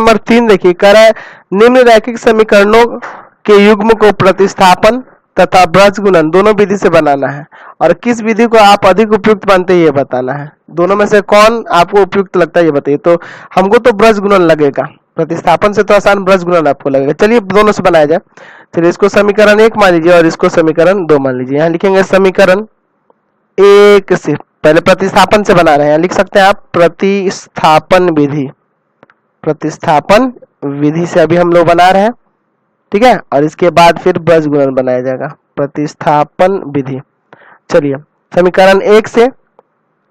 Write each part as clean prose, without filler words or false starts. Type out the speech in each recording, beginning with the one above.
Number 3 देखिए, कह रहा है निम्न रैखिक समीकरणों के युग्म को प्रतिस्थापन तथा ब्रज गुणन दोनों विधि से बनाना है, और किस विधि को आप अधिक उपयुक्त मानते हैं ये बताना है। दोनों में से कौन आपको उपयुक्त लगता है ये बताइए। तो हमको तो ब्रज गुणन लगेगा, प्रतिस्थापन से तो आसान ब्रज गुणन आपको लगेगा। चलिए दोनों से बनाया जाए। चलिए इसको समीकरण 1 मान लीजिए और इसको समीकरण 2 मान लीजिए। यहाँ लिखेंगे समीकरण 1 से, पहले प्रतिस्थापन से बना रहे हैं, लिख सकते हैं आप प्रतिस्थापन विधि, प्रतिस्थापन विधि से अभी हम लोग बना रहे हैं, ठीक है। और इसके बाद फिर ब्रज गुणन बनाया जाएगा, प्रतिस्थापन विधि। चलिए समीकरण 1 से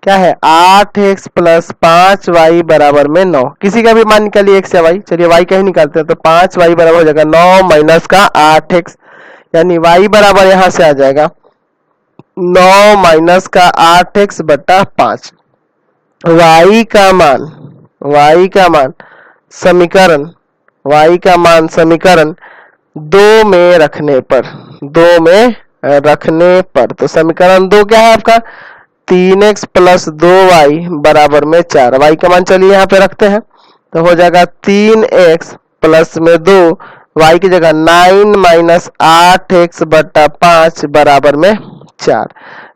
क्या है, 8x प्लस 5y बराबर में 9। किसी का भी मान निकालिए x या y। चलिए y का ही निकालते हैं, तो 5y बराबर हो जाएगा 9 माइनस का 8x, यानी y बराबर यहां से आ जाएगा 9 माइनस का 8x बटा 5। y का मान समीकरण, y का मान समीकरण 2 में रखने पर, तो समीकरण 2 क्या है आपका, 3x प्लस 2y बराबर में 4। y का मान चलिए यहाँ पे रखते हैं, तो हो जाएगा 3x प्लस में 2, y की जगह 9 माइनस 8x बटा 5 बराबर में 4।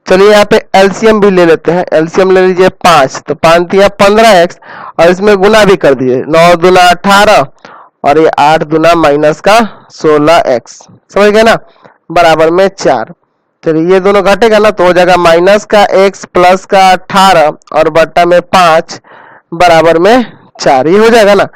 चलिए यहाँ पे एलसीएम भी ले लेते हैं, एलसीएम ले लीजिए 5, तो 5 दिया 15x, और इसमें गुना भी कर दीजिए, 9 दूना 18 और ये 8 दूना माइनस का 16x, समझ गए ना, बराबर में 4। चलिए ये दोनों घटेगा ना, तो हो जाएगा माइनस का x प्लस का 18 और बट्टा में 5 बराबर में 4, ये हो जाएगा ना।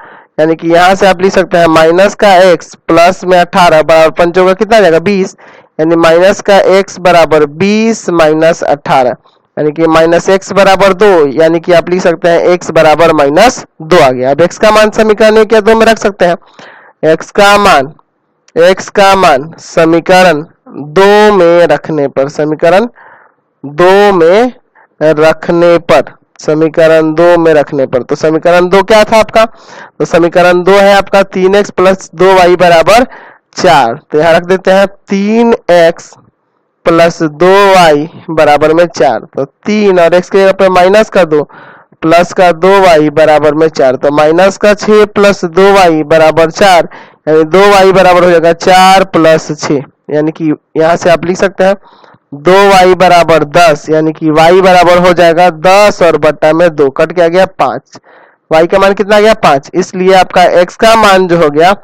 यानी कि यहाँ से आप लिख सकते हैं माइनस का x प्लस में 18 बराबर 5 होगा कितना आ जाएगा 20, यानी माइनस का x बराबर 20 माइनस 18, यानी कि माइनस x बराबर 2, यानी कि आप लिख सकते हैं x बराबर माइनस 2 आ गया। अब x का मान समीकरण 1 या 2 में रख सकते हैं, x का मान समीकरण 2 में रखने पर, समीकरण 2 में रखने पर, तो समीकरण 2 क्या था आपका, तो समीकरण 2 है आपका 3x प्लस 2y बराबर 4। तो यहाँ रख देते हैं 3x प्लस 2y बराबर में 4, तो 3 और x के जगह पे माइनस का 2 प्लस का 2y बराबर में 4, तो माइनस का 6 प्लस 2y बराबर 4, यानी 2y बराबर हो जाएगा 4 प्लस 6, यानी कि यहाँ से आप लिख सकते हैं 2y बराबर 10, यानी कि y बराबर हो जाएगा 10 और बट्टा में 2 कट के आ गया 5। y का मान कितना आ गया 5, इसलिए आपका x का मान जो हो गया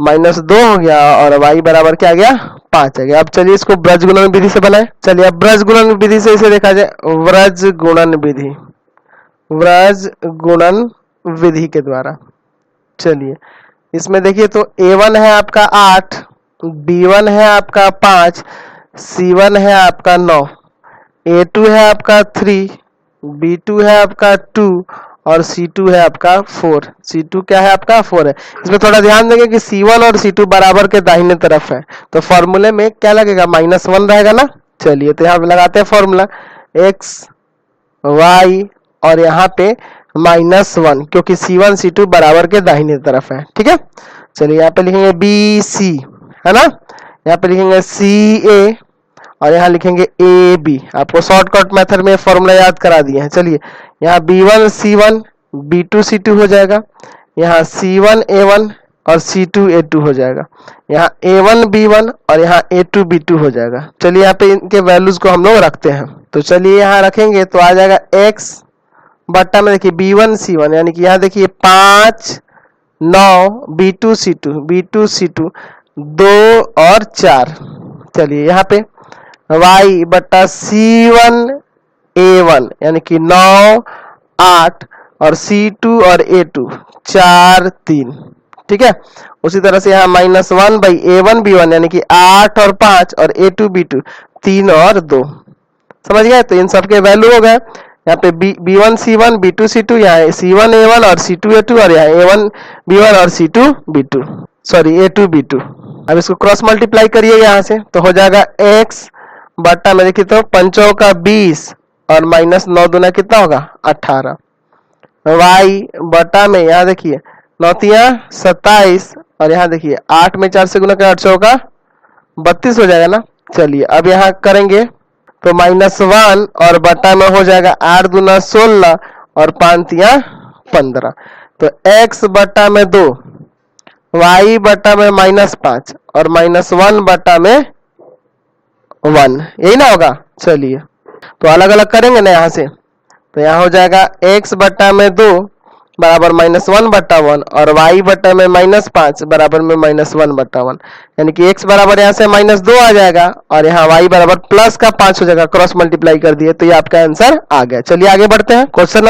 -2 हो गया और y बराबर क्या आ गया 5 आ गया। अब चलिए इसको ब्रज गुणन विधि से बनाए। चलिए अब ब्रज गुणन विधि से इसे देखा जाए, ब्रज गुणन विधि के द्वारा। चलिए इसमें देखिए, तो a1 है आपका 8, b1 है आपका 5, c1 है आपका 9, a2 है आपका 3, b2 है आपका 2 और c2 है आपका 4। c2 क्या है आपका 4 है। इसमें थोड़ा ध्यान देंगे कि c1 और c2 बराबर के दाहिने तरफ है, तो फॉर्मूले में क्या लगेगा -1 रहेगा ना। चलिए तो यहाँ पे लगाते हैं फॉर्मूला, x y और यहाँ पे -1, क्योंकि c1 c2 बराबर के दाहिने तरफ है, ठीक है। चलिए यहाँ पे लिखेंगे bc, है ना, यहाँ पे लिखेंगे ca और यहाँ लिखेंगे ab। आपको शॉर्टकट मेथड में फॉर्मूला याद करा दिए हैं। चलिए यहाँ b1 c1 b2 c2 हो जाएगा, यहाँ c1 a1 और c2 a2 हो जाएगा, यहाँ a1 b1 और यहाँ a2 b2 हो जाएगा। चलिए यहाँ पे इनके वैल्यूज को हम लोग रखते हैं, तो चलिए यहाँ रखेंगे तो आ जाएगा x बट्टा में देखिए b1 c1, यानी कि यहाँ देखिए 5 9 b2 c2 2 और 4। चलिए यहाँ पे y बट्टा c1 a1, यानी कि 9 8 और c2 और a2 4 3, ठीक है। उसी तरह से यहाँ -1/a1 b1, यानी कि 8 और 5 और a2 b2 3 और 2, समझ गए। तो इन सबके वैल्यू हो गए, यहाँ पे b1 c1 b2 c2, यहाँ c1 a1 और c2 a2 और यहाँ a1 b1 और c2 b2 sorry a2 b2। अब इसको क्रॉस मल्टीप्लाई करिए यहाँ से, तो हो जाएगा x बट्टा में देखिए तो 5 का 20 और -9 दूना कितना होगा 18, y बटा में यहाँ देखिए 9 27 और यहाँ देखिए 8 में 4 से गुना कर 8 का 32 हो जाएगा ना। चलिए अब यहाँ करेंगे तो -1 और बटा में हो जाएगा 8 दूना 16 और 5 15, तो x बटा में 2 y बटा में -5 और -1 बटा में 1, यही ना होगा। चलिए तो अलग अलग करेंगे ना यहाँ से, तो यहाँ हो जाएगा x बटा में 2 बराबर -1 बटा 1 और y बटा में -5 बराबर में -1 बटा 1, यानी कि x बराबर यहाँ से -2 आ जाएगा और यहाँ y बराबर +5 हो जाएगा, क्रॉस मल्टीप्लाई कर दिए तो ये आपका आंसर आ गया। चलिए आगे बढ़ते हैं क्वेश्चन